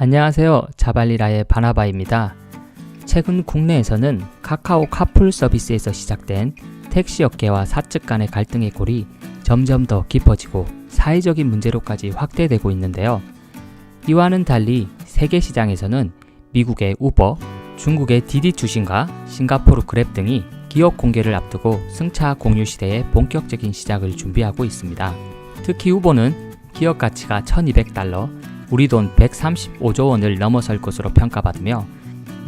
안녕하세요. 자발리라의 바나바입니다. 최근 국내에서는 카카오 카풀 서비스에서 시작된 택시 업계와 사측 간의 갈등의 골이 점점 더 깊어지고 사회적인 문제로까지 확대되고 있는데요. 이와는 달리 세계 시장에서는 미국의 우버, 중국의 디디 추신과 싱가포르 그랩 등이 기업 공개를 앞두고 승차 공유 시대의 본격적인 시작을 준비하고 있습니다. 특히 우버는 기업 가치가 1200달러, 우리 돈 135조 원을 넘어설 것으로 평가받으며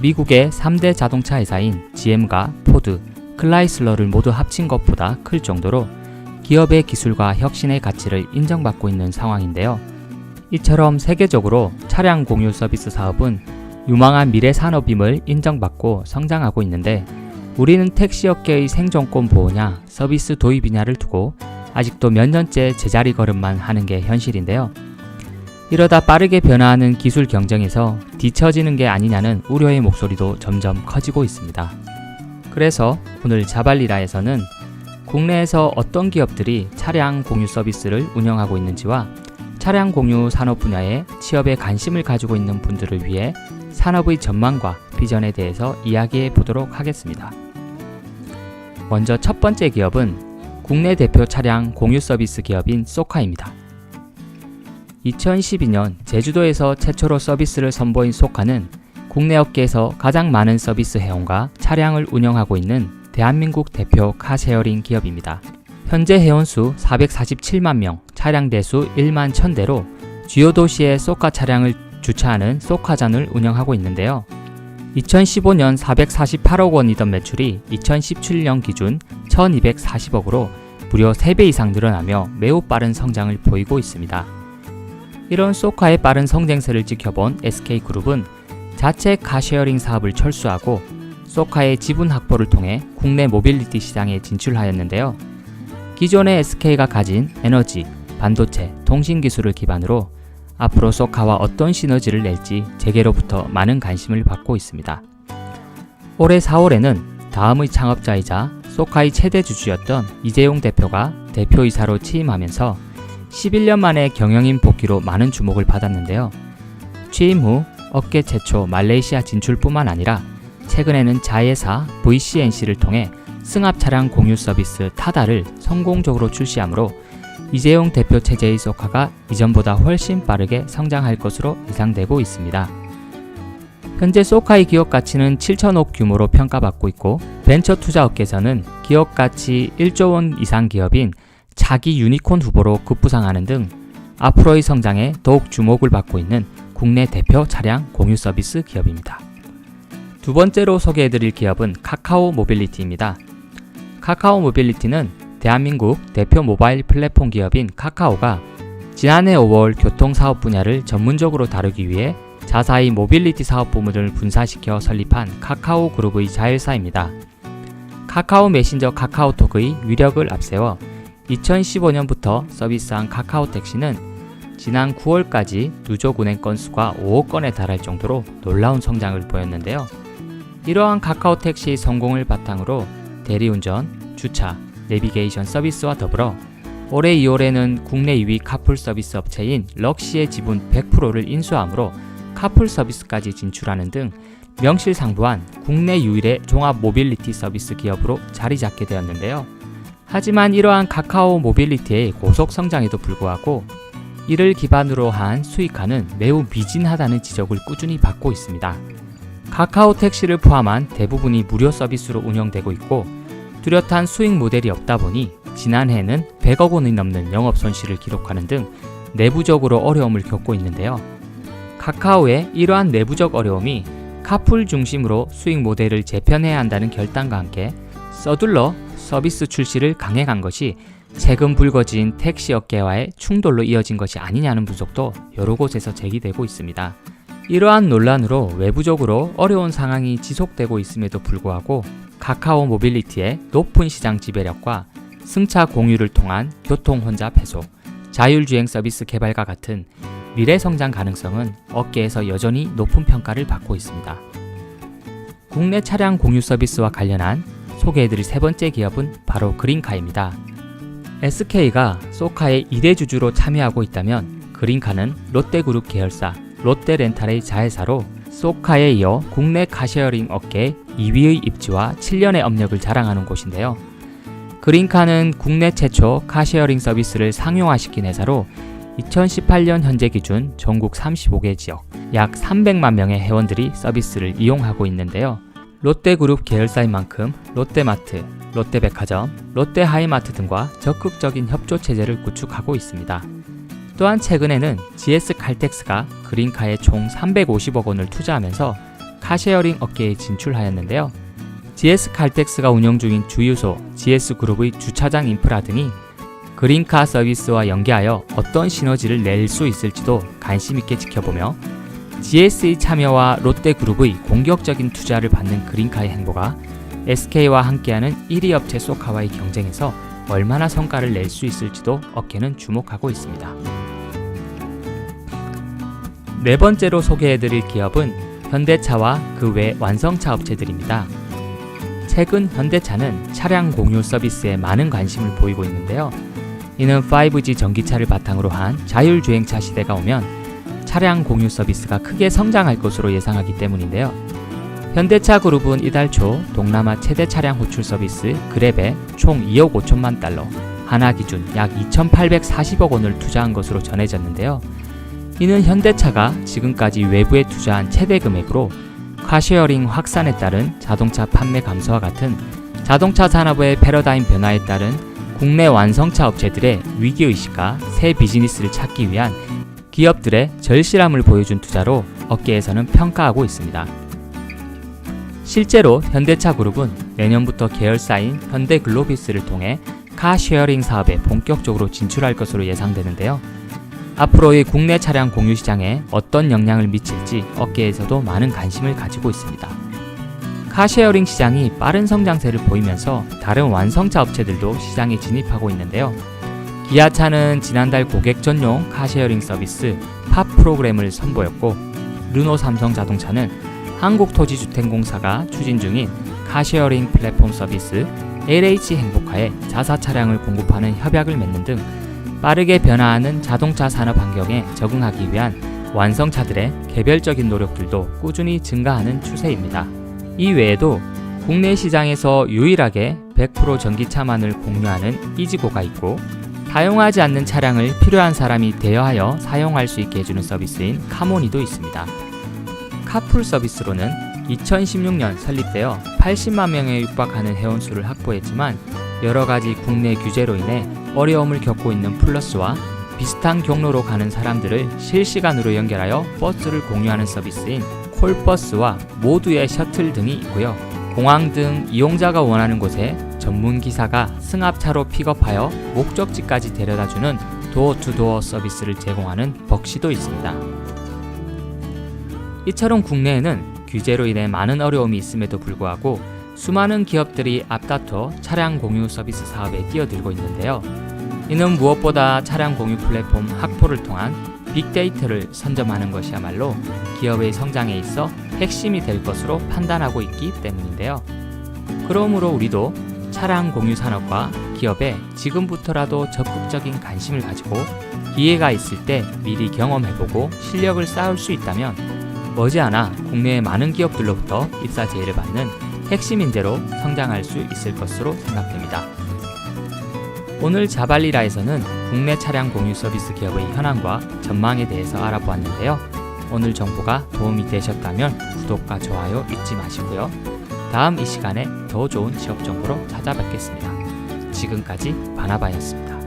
미국의 3대 자동차 회사인 GM과 포드, 클라이슬러를 모두 합친 것보다 클 정도로 기업의 기술과 혁신의 가치를 인정받고 있는 상황인데요. 이처럼 세계적으로 차량 공유 서비스 사업은 유망한 미래 산업임을 인정받고 성장하고 있는데 우리는 택시업계의 생존권 보호냐 서비스 도입이냐를 두고 아직도 몇 년째 제자리 걸음만 하는 게 현실인데요. 이러다 빠르게 변화하는 기술 경쟁에서 뒤처지는 게 아니냐는 우려의 목소리도 점점 커지고 있습니다. 그래서 오늘 자발리라에서는 국내에서 어떤 기업들이 차량 공유 서비스를 운영하고 있는지와 차량 공유 산업 분야에 취업에 관심을 가지고 있는 분들을 위해 산업의 전망과 비전에 대해서 이야기해 보도록 하겠습니다. 먼저 첫 번째 기업은 국내 대표 차량 공유 서비스 기업인 소카입니다. 2012년 제주도에서 최초로 서비스를 선보인 소카는 국내 업계에서 가장 많은 서비스 회원과 차량을 운영하고 있는 대한민국 대표 카쉐어링 기업입니다. 현재 회원수 447만 명, 차량 대수 1만 1000대로 주요 도시에 소카 차량을 주차하는 소카잔을 운영하고 있는데요. 2015년 448억 원이던 매출이 2017년 기준 1240억으로 무려 3배 이상 늘어나며 매우 빠른 성장을 보이고 있습니다. 이런 소카의 빠른 성장세를 지켜본 SK그룹은 자체 카쉐어링 사업을 철수하고 소카의 지분 확보를 통해 국내 모빌리티 시장에 진출하였는데요. 기존의 SK가 가진 에너지, 반도체, 통신 기술을 기반으로 앞으로 소카와 어떤 시너지를 낼지 재계로부터 많은 관심을 받고 있습니다. 올해 4월에는 다음의 창업자이자 소카의 최대 주주였던 이재용 대표가 대표이사로 취임하면서 11년 만에 경영인 복귀로 많은 주목을 받았는데요. 취임 후 업계 최초 말레이시아 진출뿐만 아니라 최근에는 자회사 VCNC를 통해 승합 차량 공유 서비스 타다를 성공적으로 출시하므로 이재용 대표 체제의 소카가 이전보다 훨씬 빠르게 성장할 것으로 예상되고 있습니다. 현재 소카의 기업 가치는 7천억 규모로 평가받고 있고 벤처 투자 업계에서는 기업 가치 1조 원 이상 기업인 차기 유니콘 후보로 급부상하는 등 앞으로의 성장에 더욱 주목을 받고 있는 국내 대표 차량 공유 서비스 기업입니다. 두 번째로 소개해드릴 기업은 카카오 모빌리티입니다. 카카오 모빌리티는 대한민국 대표 모바일 플랫폼 기업인 카카오가 지난해 5월 교통사업 분야를 전문적으로 다루기 위해 자사의 모빌리티 사업 부문을 분사시켜 설립한 카카오 그룹의 자회사입니다. 카카오 메신저 카카오톡의 위력을 앞세워 2015년부터 서비스한 카카오택시는 지난 9월까지 누적 운행 건수가 5억 건에 달할 정도로 놀라운 성장을 보였는데요. 이러한 카카오택시의 성공을 바탕으로 대리운전, 주차, 내비게이션 서비스와 더불어 올해 2월에는 국내 2위 카풀 서비스 업체인 럭시의 지분 100%를 인수하므로 카풀 서비스까지 진출하는 등 명실상부한 국내 유일의 종합 모빌리티 서비스 기업으로 자리 잡게 되었는데요. 하지만 이러한 카카오 모빌리티의 고속 성장에도 불구하고 이를 기반으로 한 수익화는 매우 미진하다는 지적을 꾸준히 받고 있습니다. 카카오 택시를 포함한 대부분이 무료 서비스로 운영되고 있고 뚜렷한 수익 모델이 없다 보니 지난해에는 100억 원이 넘는 영업 손실을 기록하는 등 내부적으로 어려움을 겪고 있는데요. 카카오의 이러한 내부적 어려움이 카풀 중심으로 수익 모델을 재편해야 한다는 결단과 함께 서둘러 서비스 출시를 강행한 것이 최근 불거진 택시 업계와의 충돌로 이어진 것이 아니냐는 분석도 여러 곳에서 제기되고 있습니다. 이러한 논란으로 외부적으로 어려운 상황이 지속되고 있음에도 불구하고 카카오 모빌리티의 높은 시장 지배력과 승차 공유를 통한 교통 혼잡 해소, 자율주행 서비스 개발과 같은 미래 성장 가능성은 업계에서 여전히 높은 평가를 받고 있습니다. 국내 차량 공유 서비스와 관련한 소개해드릴 세 번째 기업은 바로 그린카입니다. SK가 소카의 2대 주주로 참여하고 있다면 그린카는 롯데그룹 계열사 롯데렌탈의 자회사로 소카에 이어 국내 카쉐어링 업계 2위의 입지와 7년의 업력을 자랑하는 곳인데요. 그린카는 국내 최초 카쉐어링 서비스를 상용화시킨 회사로 2018년 현재 기준 전국 35개 지역 약 300만 명의 회원들이 서비스를 이용하고 있는데요. 롯데그룹 계열사인 만큼 롯데마트, 롯데백화점, 롯데하이마트 등과 적극적인 협조 체제를 구축하고 있습니다. 또한 최근에는 GS칼텍스가 그린카에 총 350억 원을 투자하면서 카쉐어링 업계에 진출하였는데요. GS칼텍스가 운영 중인 주유소, GS그룹의 주차장 인프라 등이 그린카 서비스와 연계하여 어떤 시너지를 낼 수 있을지도 관심 있게 지켜보며 GS의 참여와 롯데그룹의 공격적인 투자를 받는 그린카의 행보가 SK와 함께하는 1위 업체 소카와의 경쟁에서 얼마나 성과를 낼 수 있을지도 업계는 주목하고 있습니다. 네 번째로 소개해드릴 기업은 현대차와 그 외 완성차 업체들입니다. 최근 현대차는 차량 공유 서비스에 많은 관심을 보이고 있는데요. 이는 5G 전기차를 바탕으로 한 자율주행차 시대가 오면 차량 공유 서비스가 크게 성장할 것으로 예상하기 때문인데요. 현대차 그룹은 이달 초 동남아 최대 차량 호출 서비스 그랩에 총 2억 5천만 달러, 하나 기준 약 2,840억 원을 투자한 것으로 전해졌는데요. 이는 현대차가 지금까지 외부에 투자한 최대 금액으로 카쉐어링 확산에 따른 자동차 판매 감소와 같은 자동차 산업의 패러다임 변화에 따른 국내 완성차 업체들의 위기의식과 새 비즈니스를 찾기 위한 기업들의 절실함을 보여준 투자로 업계에서는 평가하고 있습니다. 실제로 현대차 그룹은 내년부터 계열사인 현대글로비스를 통해 카쉐어링 사업에 본격적으로 진출할 것으로 예상되는데요. 앞으로의 국내 차량 공유 시장에 어떤 영향을 미칠지 업계에서도 많은 관심을 가지고 있습니다. 카쉐어링 시장이 빠른 성장세를 보이면서 다른 완성차 업체들도 시장에 진입하고 있는데요. 기아차는 지난달 고객 전용 카쉐어링 서비스 팝 프로그램을 선보였고, 르노 삼성자동차는 한국토지주택공사가 추진 중인 카쉐어링 플랫폼 서비스 LH 행복화에 자사 차량을 공급하는 협약을 맺는 등 빠르게 변화하는 자동차 산업 환경에 적응하기 위한 완성차들의 개별적인 노력들도 꾸준히 증가하는 추세입니다. 이 외에도 국내 시장에서 유일하게 100% 전기차만을 공유하는 이지고가 있고, 사용하지 않는 차량을 필요한 사람이 대여하여 사용할 수 있게 해주는 서비스인 카모니도 있습니다. 카풀 서비스로는 2016년 설립되어 80만 명에 육박하는 회원수를 확보했지만 여러가지 국내 규제로 인해 어려움을 겪고 있는 플러스와 비슷한 경로로 가는 사람들을 실시간으로 연결하여 버스를 공유하는 서비스인 콜버스와 모두의 셔틀 등이 있고요. 공항 등 이용자가 원하는 곳에 전문 기사가 승합차로 픽업하여 목적지까지 데려다주는 도어투도어 서비스를 제공하는 벅시도 있습니다. 이처럼 국내에는 규제로 인해 많은 어려움이 있음에도 불구하고 수많은 기업들이 앞다퉈 차량 공유 서비스 사업에 뛰어들고 있는데요. 이는 무엇보다 차량 공유 플랫폼 확보를 통한 빅데이터를 선점하는 것이야말로 기업의 성장에 있어 핵심이 될 것으로 판단하고 있기 때문인데요. 그러므로 우리도 차량 공유 산업과 기업에 지금부터라도 적극적인 관심을 가지고 기회가 있을 때 미리 경험해보고 실력을 쌓을 수 있다면 머지않아 국내의 많은 기업들로부터 입사 제의를 받는 핵심 인재로 성장할 수 있을 것으로 생각됩니다. 오늘 자발리라에서는 국내 차량 공유 서비스 기업의 현황과 전망에 대해서 알아보았는데요. 오늘 정보가 도움이 되셨다면 구독과 좋아요 잊지 마시고요. 다음 이 시간에 더 좋은 취업 정보로 찾아뵙겠습니다. 지금까지 바나바였습니다.